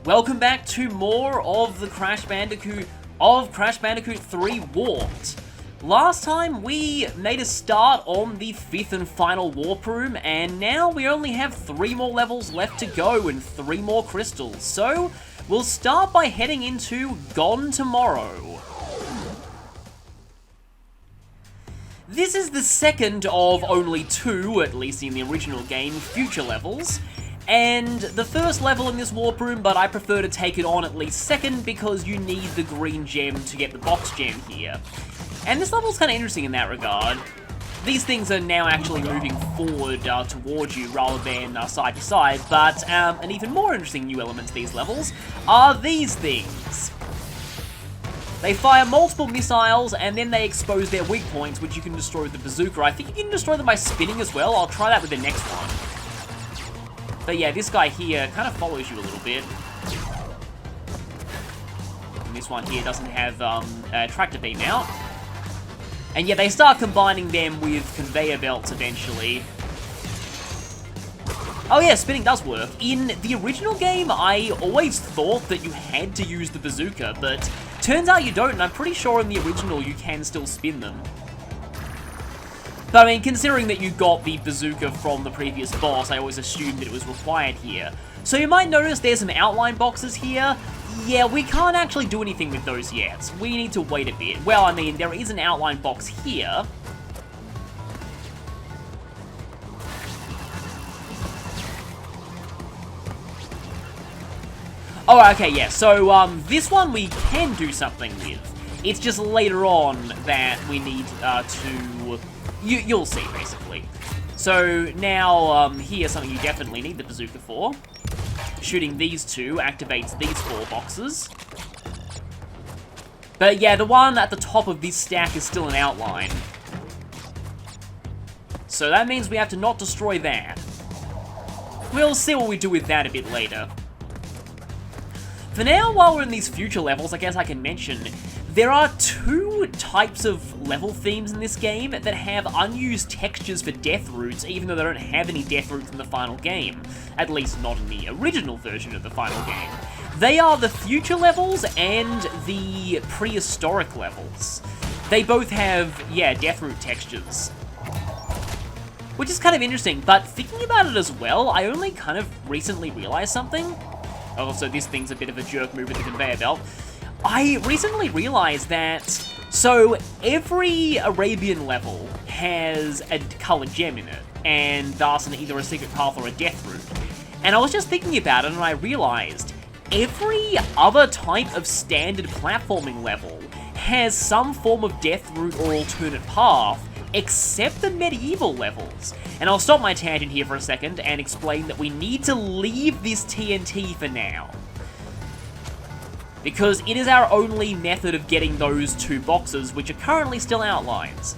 Welcome back to more of the Crash Bandicoot 3 Warped. Last time we made a start on the 5th and final warp room, and now we only have 3 more levels left to go and 3 more crystals. So we'll start by heading into Gone Tomorrow. This is the second of only 2, at least in the original game, future levels. And the first level in this warp room, but I prefer to take it on at least second because you need the green gem to get the box gem here. And this level's kind of interesting in that regard. These things are now actually moving forward towards you rather than side to side, but an even more interesting new element to these levels are these things. They fire multiple missiles and then they expose their weak points, which you can destroy with the bazooka. I think you can destroy them by spinning as well. I'll try that with the next one. But yeah, this guy here kind of follows you a little bit. And this one here doesn't have tractor beam out. And yeah, they start combining them with conveyor belts eventually. Oh yeah, spinning does work. In the original game, I always thought that you had to use the bazooka, but turns out you don't, and I'm pretty sure in the original you can still spin them. But I mean, considering that you got the bazooka from the previous boss, I always assumed that it was required here. So you might notice there's some outline boxes here. Yeah, we can't actually do anything with those yet. We need to wait a bit. Well, I mean, there is an outline box here. Oh, okay, yeah, so this one we can do something with. It's just later on that we need to... You'll see, basically. So now, here's something you definitely need the bazooka for. Shooting these 2 activates these 4 boxes. But yeah, the one at the top of this stack is still an outline. So that means we have to not destroy that. We'll see what we do with that a bit later. For now, while we're in these future levels, I guess I can mention, there are 2 types of level themes in this game that have unused textures for death routes, even though they don't have any death routes in the final game. At least not in the original version of the final game. They are the future levels and the prehistoric levels. They both have, yeah, death route textures. Which is kind of interesting, but thinking about it as well, I only kind of recently realized something. Also, this thing's a bit of a jerk move with the conveyor belt. I recently realized that, so every Arabian level has a colored gem in it, and thus either a secret path or a death route. And I was just thinking about it and I realized every other type of standard platforming level has some form of death route or alternate path, except the medieval levels. And I'll stop my tangent here for a second and explain that we need to leave this TNT for now. Because it is our only method of getting those 2 boxes, which are currently still outlines.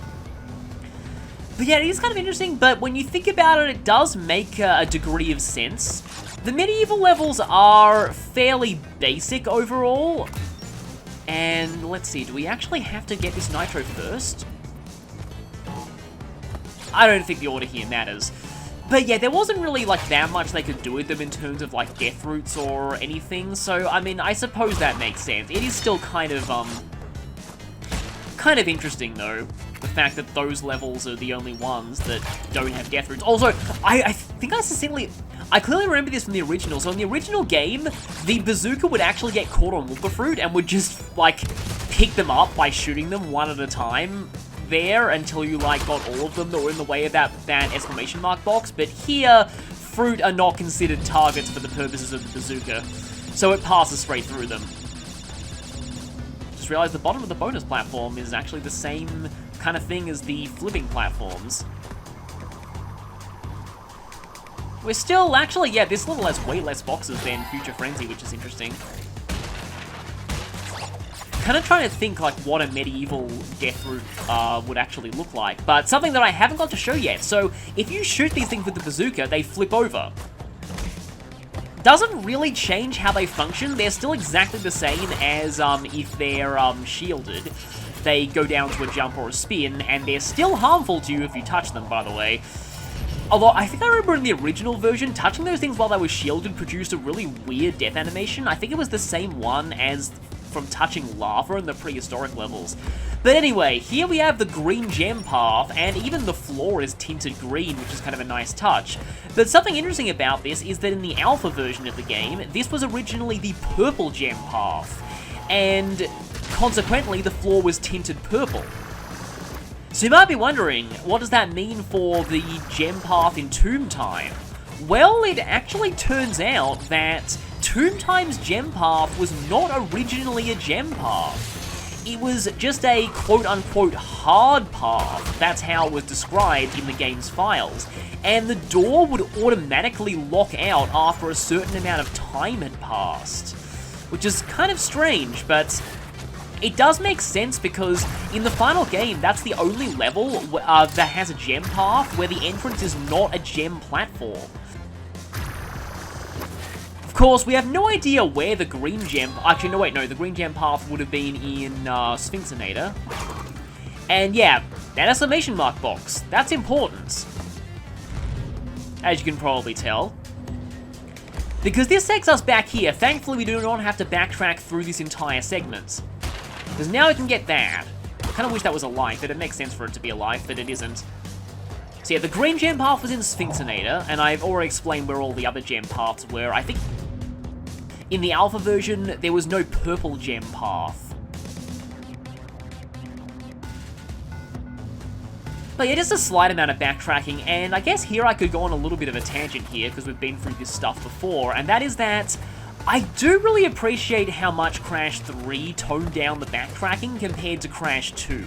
But yeah, it is kind of interesting, but when you think about it, it does make a degree of sense. The medieval levels are fairly basic overall. And let's see, do we actually have to get this nitro first? I don't think the order here matters. But yeah, there wasn't really, like, that much they could do with them in terms of, like, death routes or anything, so, I mean, I suppose that makes sense. It is still kind of interesting, though, the fact that those levels are the only ones that don't have death routes. Also, I think I clearly remember this from the original. So in the original game, the bazooka would actually get caught on Wooper Fruit and would just, like, pick them up by shooting them one at a time there until you, like, got all of them that were in the way of that exclamation mark box. But here, fruit are not considered targets for the purposes of the bazooka, so it passes straight through them. Just realized the bottom of the bonus platform is actually the same kind of thing as the flipping platforms. We're still, actually, yeah, this level has way less boxes than Future Frenzy, which is interesting. Kind of trying to think, like, what a medieval death route would actually look like, but something that I haven't got to show yet. So, if you shoot these things with the bazooka, they flip over. Doesn't really change how they function. They're still exactly the same as if they're shielded. They go down to a jump or a spin, and they're still harmful to you if you touch them, by the way. Although, I think I remember in the original version, touching those things while they were shielded produced a really weird death animation. I think it was the same one as from touching lava in the prehistoric levels. But anyway, here we have the green gem path, and even the floor is tinted green, which is kind of a nice touch. But something interesting about this is that in the alpha version of the game, this was originally the purple gem path, and consequently the floor was tinted purple. So you might be wondering, what does that mean for the gem path in Tomb Time? Well, it actually turns out that Tomb Time's gem path was not originally a gem path. It was just a quote-unquote hard path. That's how it was described in the game's files. And the door would automatically lock out after a certain amount of time had passed. Which is kind of strange, but it does make sense because in the final game, that's the only level that has a gem path where the entrance is not a gem platform. Of course, we have no idea where the green gem... Actually, no, wait, no. The green gem path would have been in Sphinxinator. And yeah, that exclamation mark box. That's important. As you can probably tell. Because this takes us back here. Thankfully, we do not have to backtrack through this entire segment. Because now we can get that. I kind of wish that was a life, but it makes sense for it to be a life, but it isn't. So yeah, the green gem path was in Sphinxinator, and I've already explained where all the other gem paths were. I think in the alpha version, there was no purple gem path. But yeah, just a slight amount of backtracking, and I guess here I could go on a little bit of a tangent here, because we've been through this stuff before, and that is that I do really appreciate how much Crash 3 toned down the backtracking compared to Crash 2.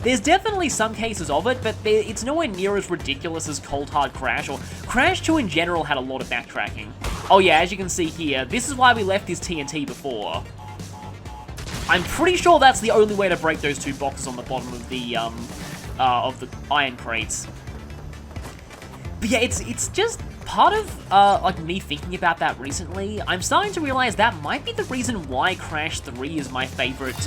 There's definitely some cases of it, but it's nowhere near as ridiculous as Cold Hard Crash, or Crash 2 in general had a lot of backtracking. Oh yeah, as you can see here, this is why we left this TNT before. I'm pretty sure that's the only way to break those two boxes on the bottom of the iron crates. But yeah, it's just part of, like, me thinking about that recently. I'm starting to realize that might be the reason why Crash 3 is my favorite,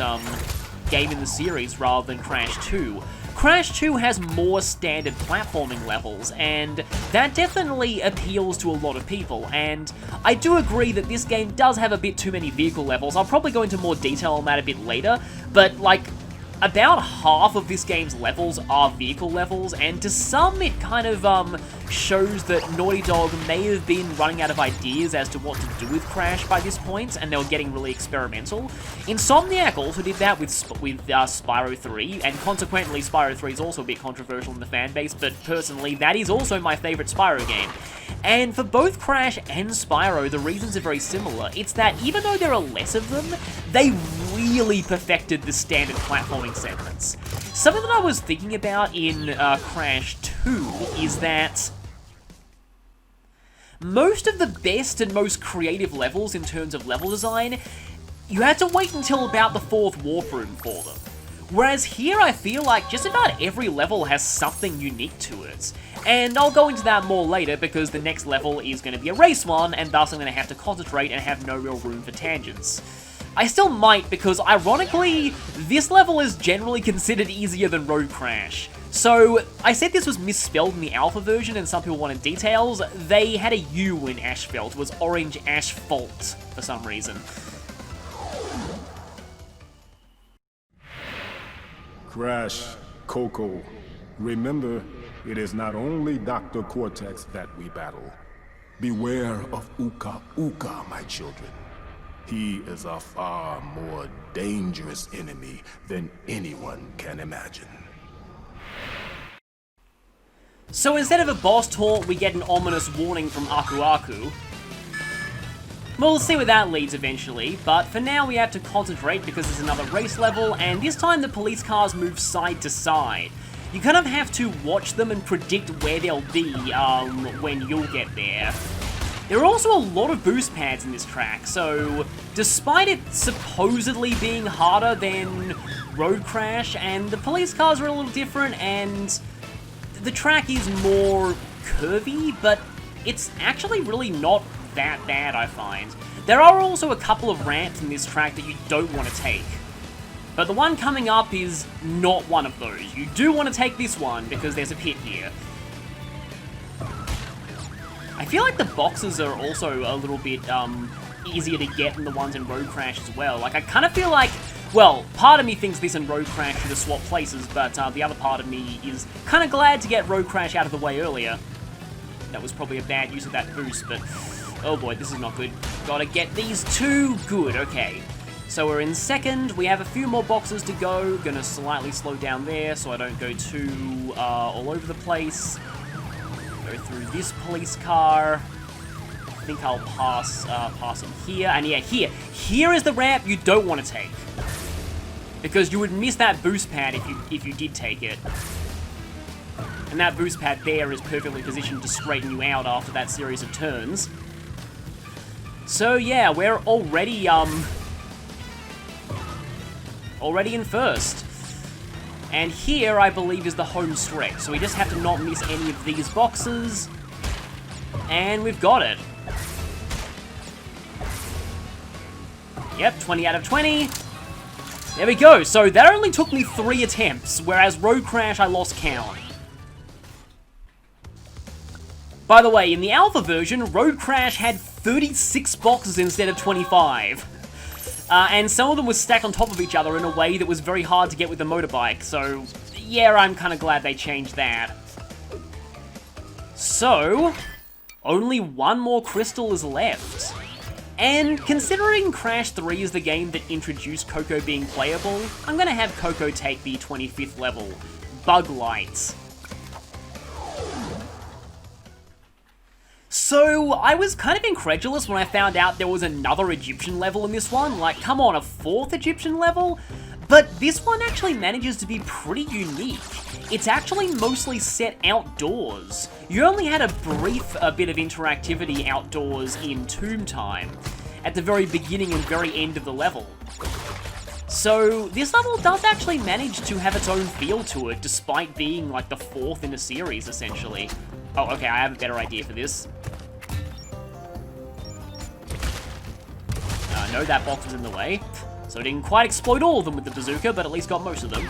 game in the series rather than Crash 2. Crash 2 has more standard platforming levels, and that definitely appeals to a lot of people, and I do agree that this game does have a bit too many vehicle levels. I'll probably go into more detail on that a bit later, but, like, about half of this game's levels are vehicle levels, and to some it kind of shows that Naughty Dog may have been running out of ideas as to what to do with Crash by this point, and they were getting really experimental. Insomniac also did that with Spyro 3, and consequently Spyro 3 is also a bit controversial in the fanbase, but personally that is also my favourite Spyro game. And for both Crash and Spyro, the reasons are very similar. It's that even though there are less of them, they really perfected the standard platforming segments. Something that I was thinking about in Crash 2 is that most of the best and most creative levels in terms of level design, you had to wait until about the 4th warp room for them. Whereas here I feel like just about every level has something unique to it. And I'll go into that more later because the next level is going to be a race one, and thus I'm going to have to concentrate and have no real room for tangents. I still might because, ironically, this level is generally considered easier than Road Crash. So, I said this was misspelled in the alpha version and some people wanted details. They had a U in Asphalt. It was Orange Asphalt for some reason. Crash, Coco, remember, it is not only Dr. Cortex that we battle. Beware of Uka Uka, my children. He is a far more dangerous enemy than anyone can imagine. So instead of a boss taunt, we get an ominous warning from Aku Aku. We'll see where that leads eventually, but for now we have to concentrate because there's another race level, and this time the police cars move side to side. You kind of have to watch them and predict where they'll be when you'll get there. There are also a lot of boost pads in this track, so despite it supposedly being harder than Road Crash, and the police cars are a little different, and the track is more curvy, but it's actually really not that bad, I find. There are also a couple of ramps in this track that you don't want to take. But the one coming up is not one of those. You do want to take this one because there's a pit here. I feel like the boxes are also a little bit easier to get than the ones in Road Crash as well. Like, I kind of feel like, well, part of me thinks this and Road Crash should have swapped places, but the other part of me is kind of glad to get Road Crash out of the way earlier. That was probably a bad use of that boost, but oh boy, this is not good. Gotta get these two good, okay. So we're in second, we have a few more boxes to go. Gonna slightly slow down there so I don't go too all over the place. Go through this police car. I think I'll pass him here, and yeah, here is the ramp you don't want to take, because you would miss that boost pad if you did take it, and that boost pad there is perfectly positioned to straighten you out after that series of turns. So yeah, we're already in first, and here I believe is the home stretch. So we just have to not miss any of these boxes, and we've got it. Yep, 20 out of 20. There we go. So that only took me 3 attempts, whereas Road Crash, I lost count. By the way, in the alpha version, Road Crash had 36 boxes instead of 25. And some of them were stacked on top of each other in a way that was very hard to get with the motorbike. So, yeah, I'm kind of glad they changed that. So, only one more crystal is left. And considering Crash 3 is the game that introduced Coco being playable, I'm gonna have Coco take the 25th level, Bug Lights. So, I was kind of incredulous when I found out there was another Egyptian level in this one. Like, come on, a 4th Egyptian level? But this one actually manages to be pretty unique. It's actually mostly set outdoors. You only had a brief bit of interactivity outdoors in Tomb Time, at the very beginning and very end of the level. So this level does actually manage to have its own feel to it, despite being like the 4th in a series, essentially. Oh, okay, I have a better idea for this. No, that box was in the way. So I didn't quite explode all of them with the bazooka, but at least got most of them.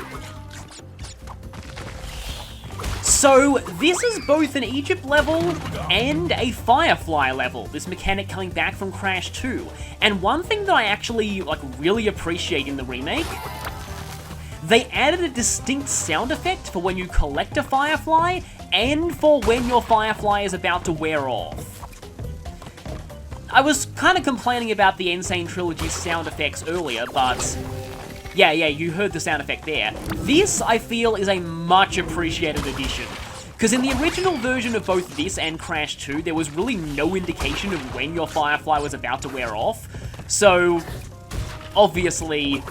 So, this is both an Egypt level and a Firefly level, this mechanic coming back from Crash 2. And one thing that I actually, really appreciate in the remake, they added a distinct sound effect for when you collect a Firefly, and for when your Firefly is about to wear off. I was kind of complaining about the Sane Trilogy sound effects earlier, but yeah, you heard the sound effect there. This, I feel, is a much appreciated addition, because in the original version of both this and Crash 2, there was really no indication of when your Firefly was about to wear off, so obviously...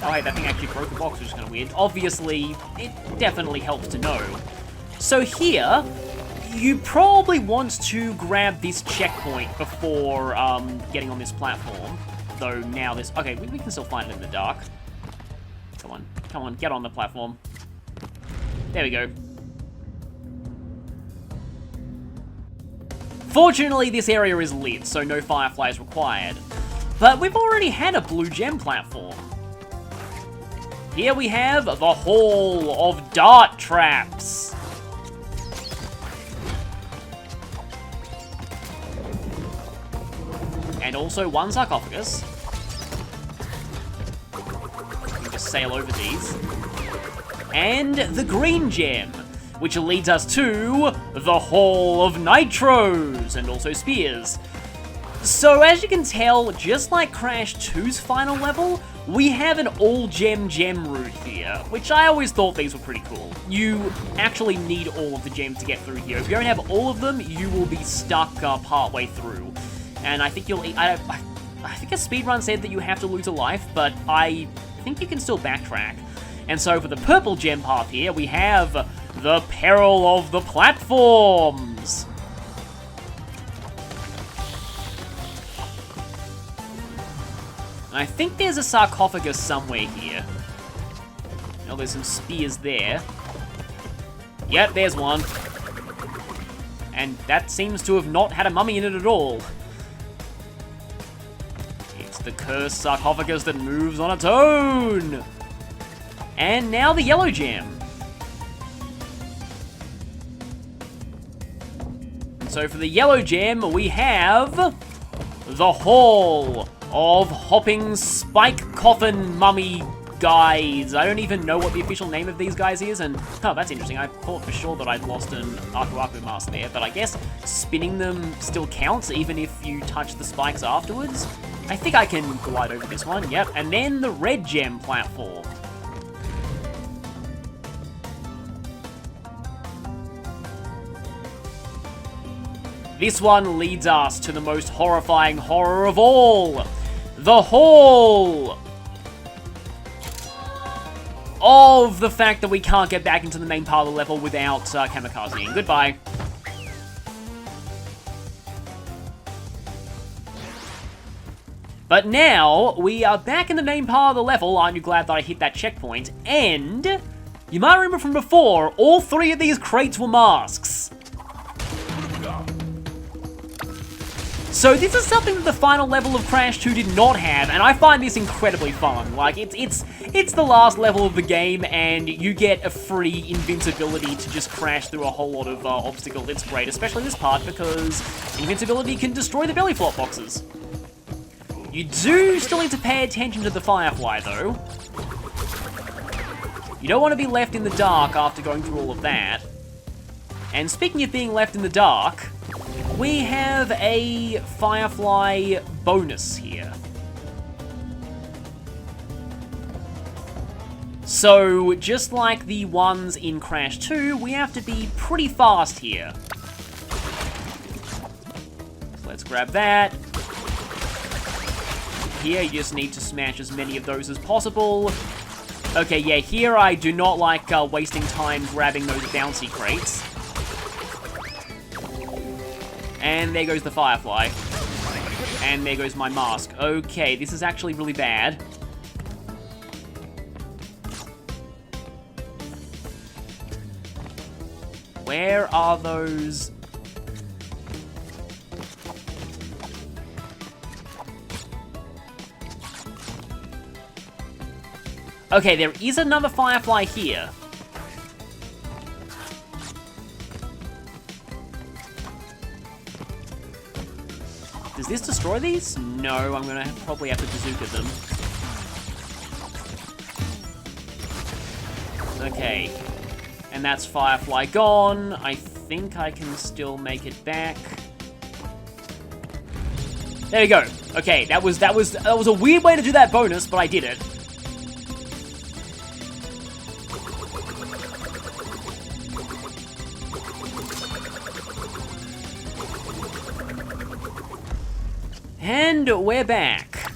Oh hey, that thing actually broke the box, which is kind of weird. Obviously, it definitely helps to know. So here, you probably want to grab this checkpoint before getting on this platform. Though now this... Okay, we can still find it in the dark. Come on, get on the platform. There we go. Fortunately, this area is lit, so no Fireflies required. But we've already had a blue gem platform. Here we have the Hall of Dart Traps. And also one sarcophagus. We can just sail over these. And the green gem, which leads us to the Hall of Nitros, and also spears. So as you can tell, just like Crash 2's final level, we have an all-gem route here, which I always thought these were pretty cool. You actually need all of the gems to get through here. If you don't have all of them, you will be stuck partway through. And I think I think a speedrun said that you have to lose a life, but I think you can still backtrack. And so for the purple gem path here, we have the Peril of the Platforms. I think there's a sarcophagus somewhere here. Oh, there's some spears there. Yep, there's one. And that seems to have not had a mummy in it at all. It's the cursed sarcophagus that moves on its own! And now the yellow gem. So for the yellow gem, we have the Hall of Hopping Spike Coffin Mummy Guys. I don't even know what the official name of these guys is, and oh, that's interesting. I thought for sure that I'd lost an Aku Aku mask there, but I guess spinning them still counts even if you touch the spikes afterwards. I think I can glide over this one, yep. And then the red gem platform. This one leads us to the most horrifying horror of all. The Hall of the fact that we can't get back into the main part of the level without kamikazing. Goodbye. But now, we are back in the main part of the level. Aren't you glad that I hit that checkpoint? And you might remember from before, all 3 of these crates were masks. So this is something that the final level of Crash 2 did not have, and I find this incredibly fun. Like, it's the last level of the game, and you get a free invincibility to just crash through a whole lot of obstacles. It's great, especially this part, because invincibility can destroy the belly flop boxes. You do still need to pay attention to the Firefly, though. You don't want to be left in the dark after going through all of that. And speaking of being left in the dark, we have a Firefly bonus here. So, just like the ones in Crash 2, we have to be pretty fast here. So let's grab that. Here, you just need to smash as many of those as possible. Okay, yeah, here I do not like wasting time grabbing those bouncy crates. And there goes the Firefly. And there goes my mask. Okay, this is actually really bad. Where are those? Okay, there is another Firefly here. Does this destroy these? No, I'm gonna probably have to bazooka them. Okay. And that's Firefly gone. I think I can still make it back. There we go. Okay, that was a weird way to do that bonus, but I did it. And we're back.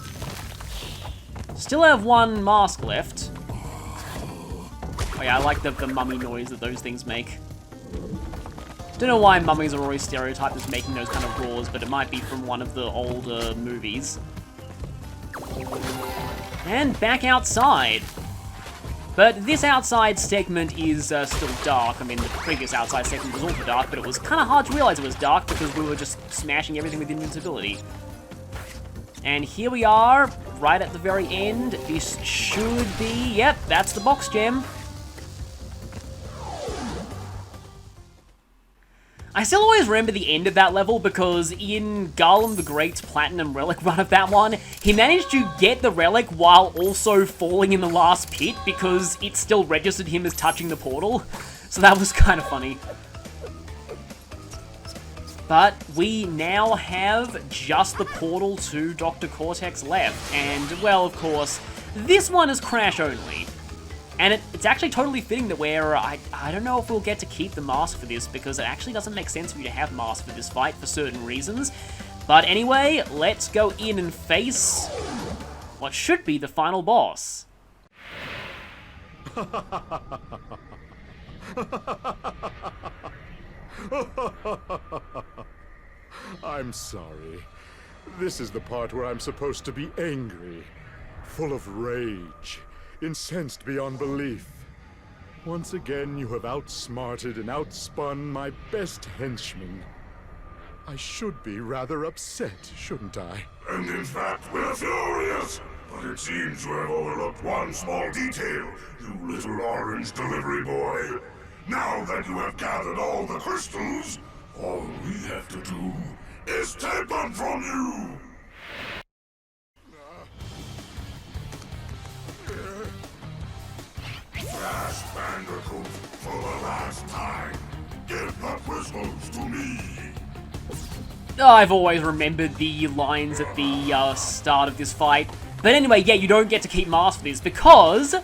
Still have one mask left. Oh yeah, I like the mummy noise that those things make. Don't know why mummies are always stereotyped as making those kind of roars, but it might be from one of the older movies. And back outside. But this outside segment is still dark. I mean, the previous outside segment was also dark, but it was kind of hard to realize it was dark because we were just smashing everything with invincibility. And here we are, right at the very end. This should be... Yep, that's the box gem. I still always remember the end of that level because in Garland the Great's Platinum Relic run of that one, he managed to get the relic while also falling in the last pit because it still registered him as touching the portal. So that was kind of funny. But we now have just the portal to Dr. Cortex left. And, well, of course, this one is Crash only. And it's actually totally fitting that we're... I don't know if we'll get to keep the mask for this, because it actually doesn't make sense for you to have mask for this fight for certain reasons. But anyway, let's go in and face what should be the final boss. I'm sorry. This is the part where I'm supposed to be angry, full of rage, incensed beyond belief. Once again, you have outsmarted and outspun my best henchman. I should be rather upset, shouldn't I? And in fact, we're furious. But it seems you have overlooked one small detail, you little orange delivery boy. Now that you have gathered all the crystals, All we have to do is take them from you! Crash Bandicoot, for the last time, give the prisoners to me! I've always remembered the lines at the start of this fight. But anyway, yeah, you don't get to keep masks for this because...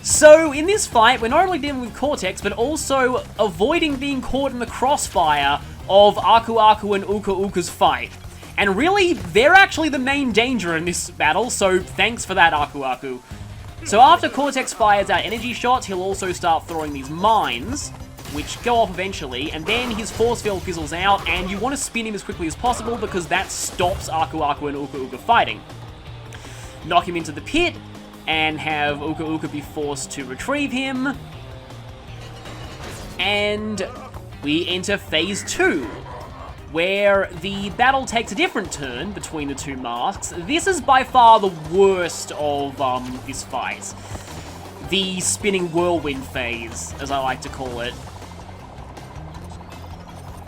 So, in this fight, we're not only dealing with Cortex, but also avoiding being caught in the crossfire of Aku Aku and Uka Uka's fight. And really, they're actually the main danger in this battle, so thanks for that, Aku Aku. So after Cortex fires out energy shots, he'll also start throwing these mines, which go off eventually, and then his force field fizzles out, and you want to spin him as quickly as possible because that stops Aku Aku and Uka Uka fighting. Knock him into the pit, and have Uka Uka be forced to retrieve him. And we enter phase 2, where the battle takes a different turn between the two masks. This is by far the worst of this fight. The spinning whirlwind phase, as I like to call it.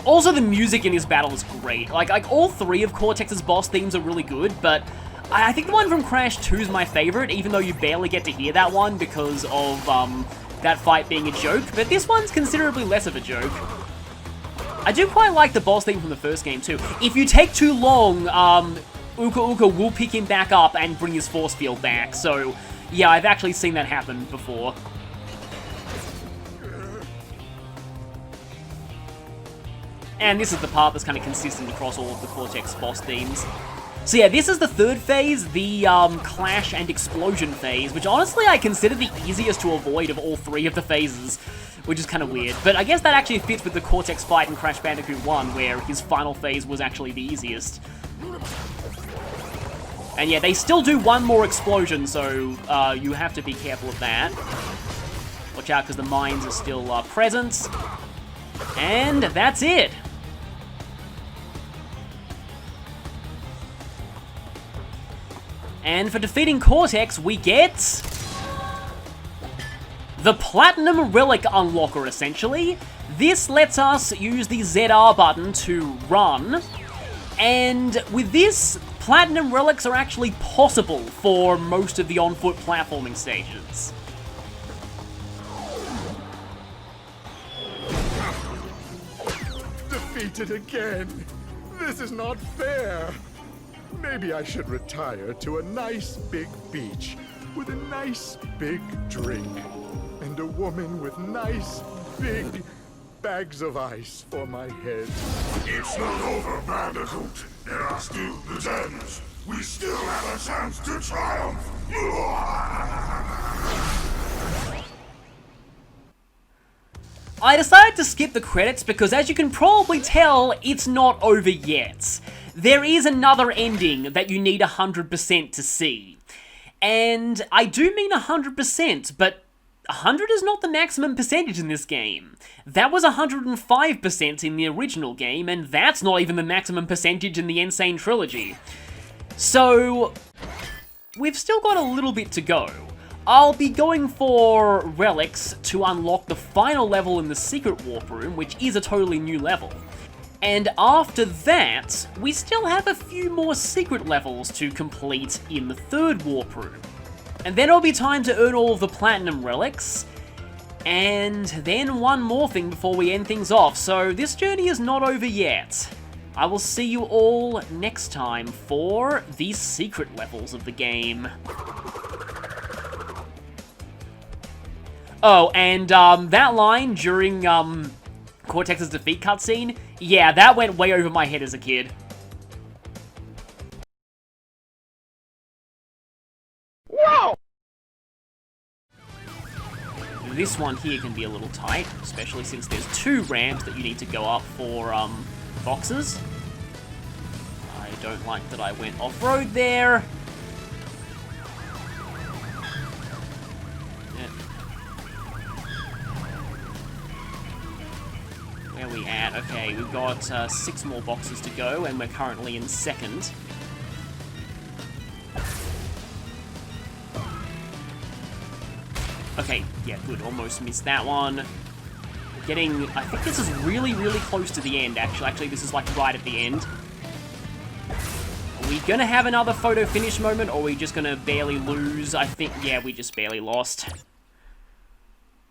Also, the music in this battle is great. Like all three of Cortex's boss themes are really good, but I think the one from Crash 2 is my favorite, even though you barely get to hear that one because of that fight being a joke, but this one's considerably less of a joke. I do quite like the boss theme from the first game too. If you take too long, Uka Uka will pick him back up and bring his force field back, so yeah, I've actually seen that happen before. And this is the part that's kind of consistent across all of the Cortex boss themes. So yeah, this is the third phase, the Clash and Explosion phase, which honestly I consider the easiest to avoid of all three of the phases, which is kind of weird. But I guess that actually fits with the Cortex fight in Crash Bandicoot 1, where his final phase was actually the easiest. And yeah, they still do one more explosion, so you have to be careful of that. Watch out, because the mines are still present. And that's it! And for defeating Cortex, we get the Platinum Relic Unlocker, essentially. This lets us use the ZR button to run, and with this, Platinum Relics are actually possible for most of the on-foot platforming stages. Defeated again! This is not fair! Maybe I should retire to a nice big beach with a nice big drink and a woman with nice big bags of ice for my head. It's not over, Bandicoot. There are still the gems. We still have a chance to triumph. I decided to skip the credits because, as you can probably tell, it's not over yet. There is another ending that you need 100% to see. And I do mean 100%, but 100 is not the maximum percentage in this game. That was 105% in the original game, and that's not even the maximum percentage in the Sane Trilogy. So, we've still got a little bit to go. I'll be going for relics to unlock the final level in the secret warp room, which is a totally new level. And after that, we still have a few more secret levels to complete in the third warp room. And then it'll be time to earn all of the platinum relics, and then one more thing before we end things off, so this journey is not over yet. I will see you all next time for the secret levels of the game. Oh, and that line during Cortex's defeat cutscene, yeah, that went way over my head as a kid. Whoa! This one here can be a little tight, especially since there's two ramps that you need to go up for boxes. I don't like that I went off-road there. Where are we at? Okay, we've got 6 more boxes to go, and we're currently in second. Okay, yeah, good. Almost missed that one. Getting, I think this is really, really close to the end, actually. Actually, this is like right at the end. Are we gonna have another photo finish moment, or are we just gonna barely lose? I think, yeah, we just barely lost.